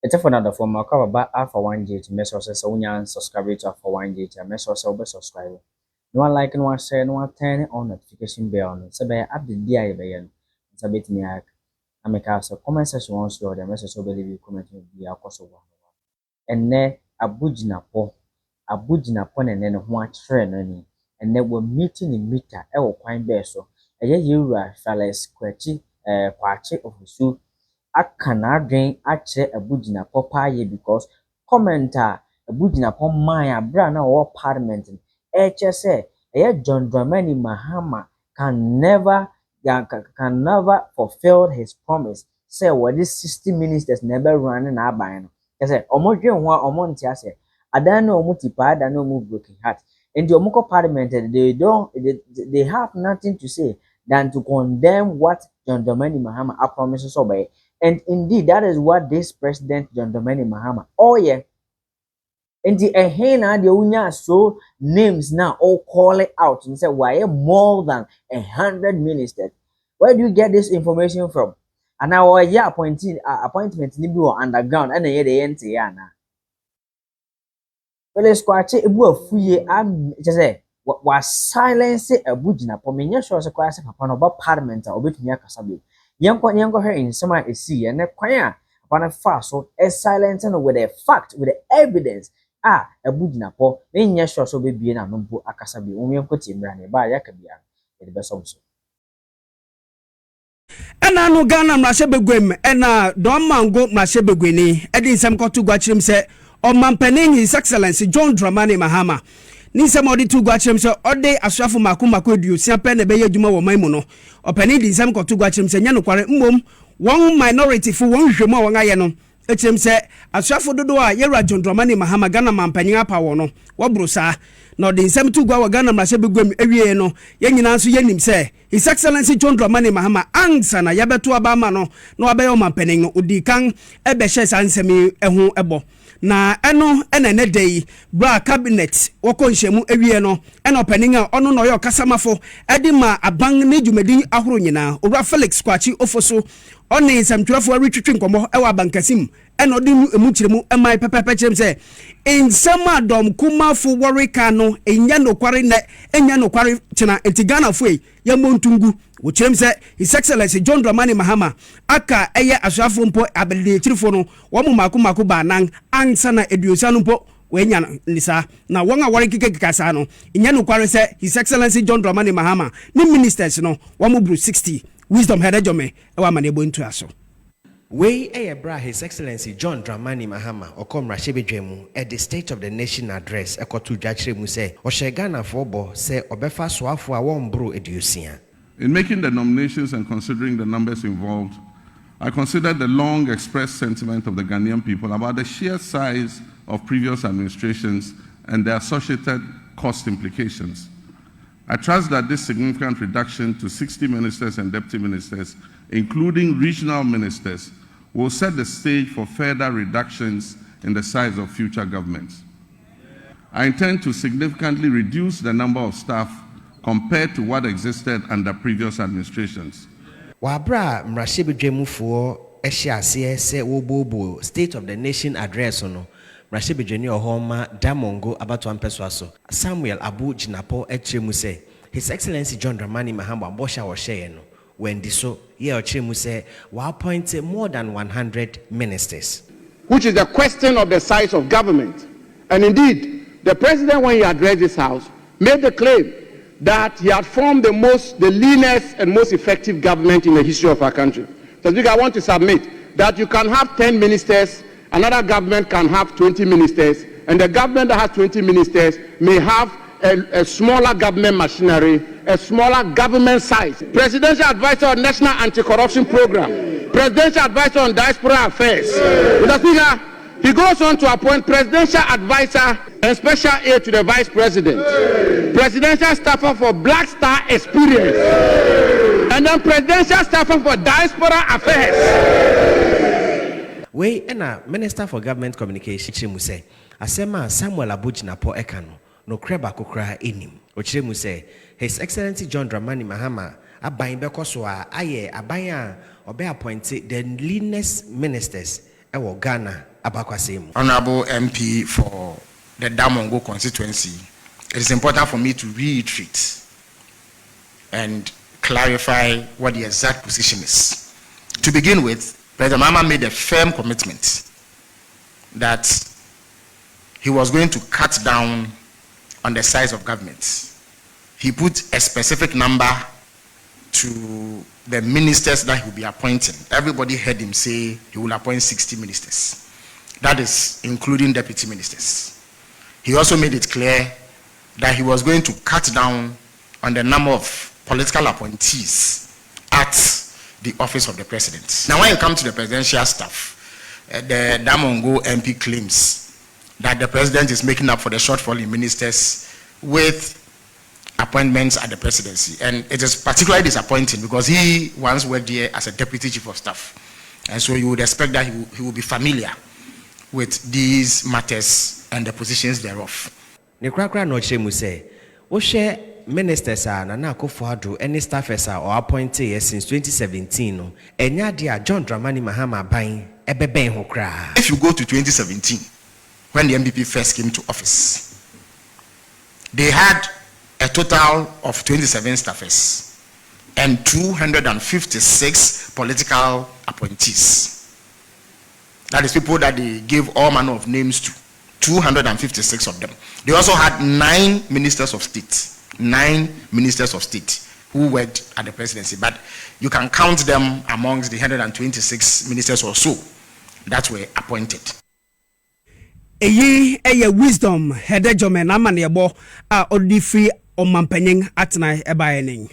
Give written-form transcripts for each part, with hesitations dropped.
It's a for another form of cover by Alpha 1G to mess us as subscribe to Alpha 1G to mess us over subscribe. No one like, no one share, no one turn on notification bell. So by update the IBN. It's a bit me. I make us a comment section once you the message so believe you comment with the Akoso one. And ne Jinapor and then one train and they were meeting in meter. I will find best so. A year, fellas, Kwakye Ofosu. Aka n'adwen akyerɛ Jinapor paaye because commenter Jinapor man abra na wɔ parliament no ɛkyɛ sɛ ɛyɛ John Dramani Mahama can never fulfill his promise sɛ wɔde 60 ministers na ɛbɛrun na aban no ɛsɛ ɔmo dwen ho a ɔmo nte ase adan na ɔmo ti paa adan na ɔmo broken heart nti ɔmo kɔ parliament they have nothing to say than to condemn what John Dramani Mahama promises ɔbɛyɛ. And indeed, that is what this President John Dramani Mahama, and the ehena the unya so names now all call it out and say why more than 100 ministers. Where do you get this information from? And now appointment ni bi underground and the NT na. Well, let's Kwakye ebu afuye am just say was silence Jinapor. Me nya sure say Kwakye papa no ba parliament obetumi akasa bi. Yanko her in summer is see and a choir upon a fast so a silent and with a fact with the evidence. Jinapor, then yes, so be being a number akasabi, only put him running by Yakabia, the best also. And I know Ghana Mashebegwim and Don Mango Mashebegwini, Eddie Sam Kotu Gwachim said, or Mampening His Excellency John Dramani Mahama. Nisa modi tu gwachim se ode aswafo makomako du sia pe na be yadwuma wo man mu no opani di nsam kotu gwachim se nya no kware mmom won minority fu won hwemu a won aye no echim se aswafo dodo a yewra John Dramani Mahama Ghana mampanyin apa wo no wobro saa na ode nsam tu gwa wa Ghana mrahye begwam awie no ye nyina so yenim se His Excellency John Dramani Mahama ansa na yabeto abama no na wabe yo mampanyin no odi kan ebe hye sansemi eho ebo na eno ene dey bra cabinet woko nhyiamu awie no eno panin a ono no yo kasamafo edi ma aban ne dwumadi ahoro nyina owura Felix Kwakye Ofosu oni samtwafo retwitwe nkomo ewa bankasim eno di emu kyeremu emai pepepe kyerem se ensema dom kumafo worika no enya no kware ne enya no kware kyena etigana fo ya montungu wo kyerem se His Excellency John Dramani Mahama aka eye aswafo mpo abede kyirifo no wo mu makomako ba nan ansa na eduosa no mpo wenya nisa na won a wore kekeka sa no enya no kware se His Excellency John Dramani Mahama ni ministers no wo mu bru 60 wisdom hedejome e wa mane bontu aso we bra His Excellency John Dramani Mahama okom rashebedwemu at the State of the Nation address ekotu dwachire mu se o Ghana for bo se obefa soafo a won bro eduosia. In making the nominations and considering the numbers involved, I considered the long expressed sentiment of the Ghanaian people about the sheer size of previous administrations and their associated cost implications. I trust that this significant reduction to 60 ministers and deputy ministers, including regional ministers, will set the stage for further reductions in the size of future governments. I intend to significantly reduce the number of staff compared to what existed under previous administrations. Wabra mrashebedwemufo ehyiase se wobobo State of the Nation address no mrashebedwani ohoma damongo abato ampeso Samuel Abu Jinapor ekyeremu se His Excellency John Dramani Mahama bosha wo hye no when so ye ekyeremu se wa appoint more than 100 ministers, which is the question of the size of government. And indeed, the president, when he addressed this house, made the claim that he had formed the leanest and most effective government in the history of our country. So I want to submit that you can have 10 ministers, another government can have 20 ministers, and the government that has 20 ministers may have a smaller government machinery, a smaller government size. Presidential advisor on National Anti-Corruption Program, presidential advisor on diaspora affairs. Mr. Speaker, he goes on to appoint presidential advisor and special aide to the vice president, presidential staffer for Black Star Experience, and then presidential staffer for diaspora affairs. We and a Minister for Government Communication Chimuse, Asema Samuel Abu Jinapor Ekano, no kreba kokra enim. Ochiremu His Excellency John Dramani Mahama, abayin bekoswa aye abaya obe appointed the leanest ministers. ewo Ghana abakwasem. Honorable MP for the Damongo constituency, it is important for me to reiterate and clarify what the exact position is. To begin with, President Mahama made a firm commitment that he was going to cut down on the size of government. He put a specific number to the ministers that he will be appointing. Everybody heard him say he will appoint 60 ministers. That is including deputy ministers. He also made it clear that he was going to cut down on the number of political appointees at the office of the president. Now, when you come to the presidential staff, the Damongo MP claims that the president is making up for the shortfall in ministers with appointments at the presidency. And it is particularly disappointing because he once worked there as a deputy chief of staff. And so you would expect that he will be familiar with these matters and the positions thereof. Ne krakra no chemu say, wo share ministers are na Akufo-Addo any staffers are or appointee since 2017 no. Enya dia John Dramani Mahama ban ebeben ho kra. If you go to 2017 when the MPP first came to office, they had a total of 27 staffers and 256 political appointees. That is people that they gave all manner of names to. 256 of them. They also had 9 ministers of state. 9 ministers of state who worked at the presidency. But you can count them amongst the 126 ministers or so that were appointed. Eye wisdom hedejome na manebo a odifri omampanyin atna ebaening.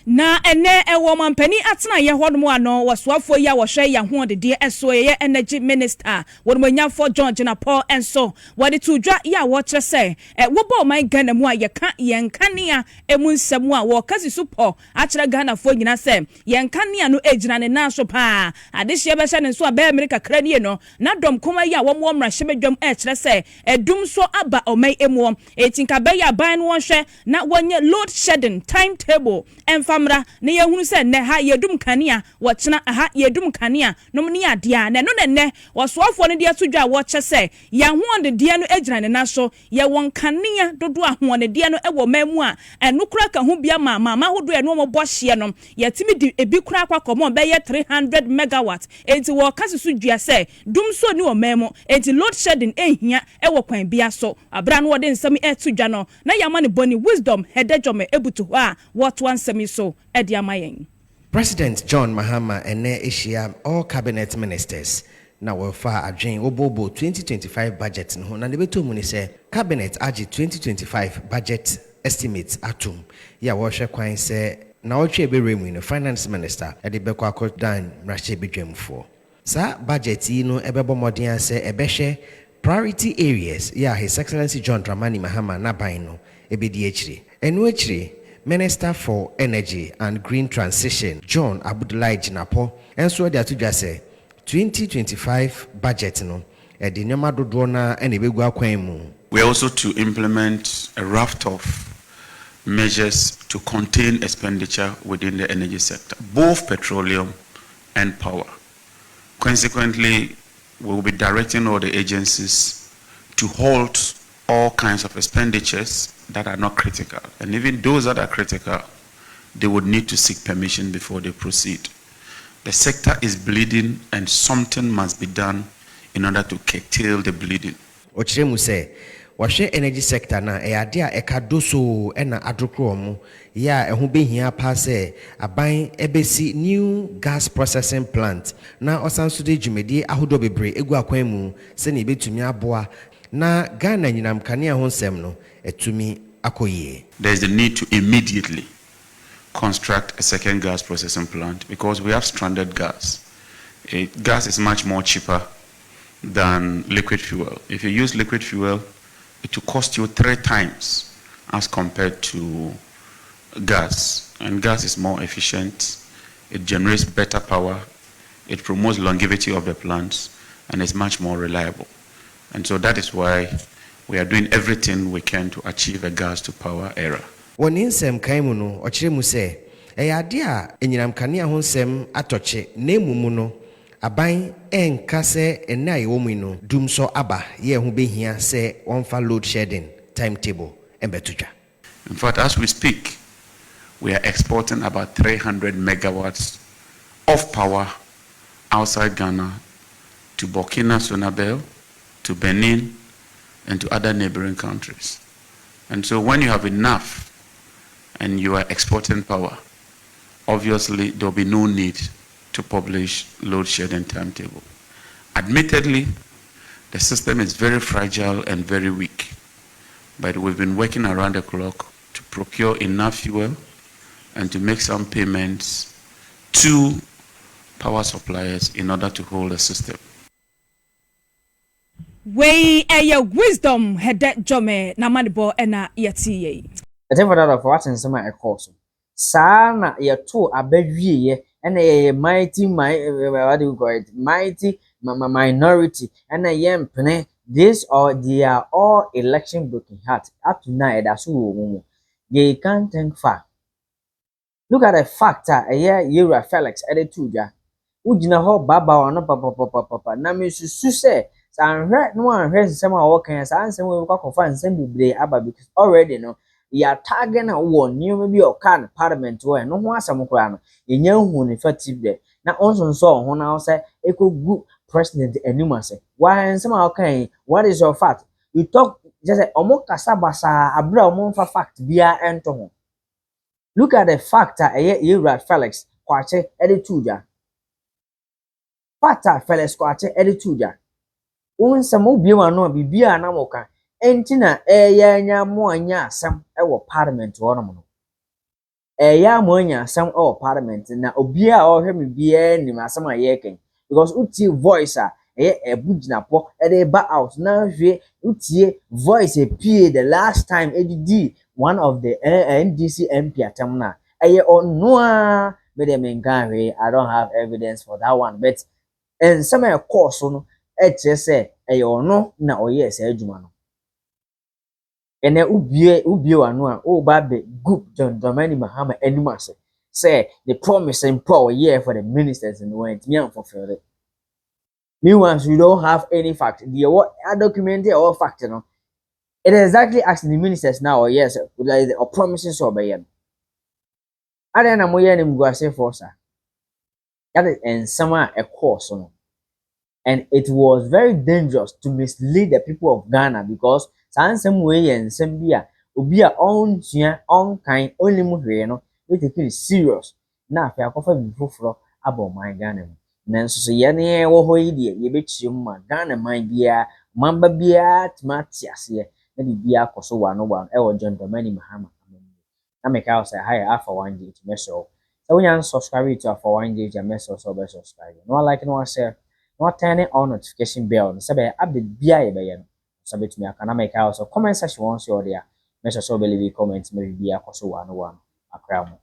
Na ene ewo mampani atena ye hodmo ano waswafo ya wohwe ya ho de de eso ye energy minister wonmanyafo John Jinapor enso wade tudwa ya wo kire se wobo man Ghana mu a ye ka yenkania emu nsem a wo kasi supo a kire Ghana fo nyina se yenkania no ejina ne na so pa adehye be hye ne so aba America kranie no na dom koma ya wo mo mra hye bedwam kire se edum so aba oman emu etinka be ya ban no hwe na wonye load shedding timetable famra ne yehunu se ne ha yedum kanea wochena ha yedum kanea nom ne adea ne no ne wosoafo ne de atodwa wo che se ya hoonde de no agina ne na so ye won kanea dodo ahoone de no ewo mamu a eno kura ka ho bia mama hodo eno mo bohye no yetimi di ebi kura akwakomo be ye 300 megawatt enti wo kase so dua se dum so ni o mamu enti load shedding ehia ewo kwan bia so abra no wode nsam etodwa no na yama ne boni wisdom hedejome ebutu ho a what one semi so President John Mahama ene eshia all cabinet ministers na wofa adwen obobo 2025 budget no na nebeto mu ni se cabinet agi 2025 budget estimates atum ya wo hwe kwan se na otwe eberemu no finance minister e de bekwa akodan mrahye bedwamfo sa budget yi no ebebo modern se ebehwe priority areas ya His Excellency John Dramani Mahama na ban no ebedi akire enu akire Minister for Energy and Green Transition, John Abdullahi Jinapor, and so they are to just say 2025 budget no. We are also to implement a raft of measures to contain expenditure within the energy sector, both petroleum and power. Consequently, we will be directing all the agencies to halt all kinds of expenditures that are not critical. And even those that are critical, they would need to seek permission before they proceed. The sector is bleeding and something must be done in order to curtail the bleeding. Ochiremu say, washe energy sector na eyadia ekadoso ena adrokromu ya ehu behia pa se aban ebesi new gas processing plant na osansude dwumedi ahodo bebre egu akwan mu se ne betumi aboa na Ghana nyinam kanea ho nsem no etumi akoye. There is the need to immediately construct a second gas processing plant because we have stranded gas. Gas is much more cheaper than liquid fuel. If you use liquid fuel, it will cost you 3 times as compared to gas. And gas is more efficient, it generates better power, it promotes longevity of the plants, and it's much more reliable. And so that is why we are doing everything we can to achieve a gas to power era. One insem kaimu no ochire mu se ade a enyinam kanea ho nsem atoche na emumu no aban enka sɛ ɛnna a yɛwɔ mu no dum so aba yɛ ho behia sɛ wɔmfa load shedding timetable ɛmbɛto dwa. In fact, as we speak, we are exporting about 300 megawatts of power outside Ghana to Burkina Faso, to Benin, and to other neighboring countries. And so when you have enough and you are exporting power, obviously there will be no need to publish load shedding timetable. Admittedly, the system is very fragile and very weak, but we've been working around the clock to procure enough fuel and to make some payments to power suppliers in order to hold the system. Way a wisdom had that jome na manibo ena yeti. I think for that of what in some a course. Sana ya two abewie and a mighty what do you call it? Mighty minority and a young pene. This or they are all election broken heart up to now. That's who they can't think far. Look at the factor a year Felix added to ya. Ujina ho baba or no papa na me su say sanhwe no anhwe nsem a wo kan sa nsem we kwa kofa nsem bibre aba because already no ya target na wo new bi o kan parliament wo no ho asem kura no yenya hu ne fative na onso so ho na say ekogu president animase why nsem a wo kan what is your fact you talk just say omo kasa basa abra omo fa fact bia ento ho. Look at the factor a Felix Kwakye edituja factor Felix Kwakye edituja unsem obi wa no bibia na moka enti na nya mo anya asem wo parliament wo no ya mo anya asem wo parliament na obi a ohwe me bia ni asem a yeken because uti voice a ebu Jinapor dey back out na hwe utie voice pie the last time edidi one of the NDC MP atem na ono a me dem nkan hwe I don't have evidence for that one but and some course no say ono na oye se adwuma no ene ubie wanu a o ba be group John Dramani Mahama animase say the promise and power year for the ministers and went me and fulfill it. Meanwhile, you don't have any fact. The what document or fact no. It is exactly asking the ministers now or yes or promises or by them. I don't know where them go say for sir. That is and someone a course no. And it was very dangerous to mislead the people of Ghana because some way and some beer ubia on kind only muhe no we take it serious. Na afia kofa bifoforo about my Ghana. Nanso so ye ne wo ho yi de ye bechirim ma Ghana man bia mamba bia tmati ase na bibia koso wano e wo John Dramani Mahama. Na make out say hi Alpha OneTV to meso. So when you subscribe to Alpha OneTV to meso so be subscribe. No like no share. No turn on notification bell. So be update bia ye be ye. So be to me can make out so comment section once you there. Make sure so be leave comment maybe bia koso wano Akroma.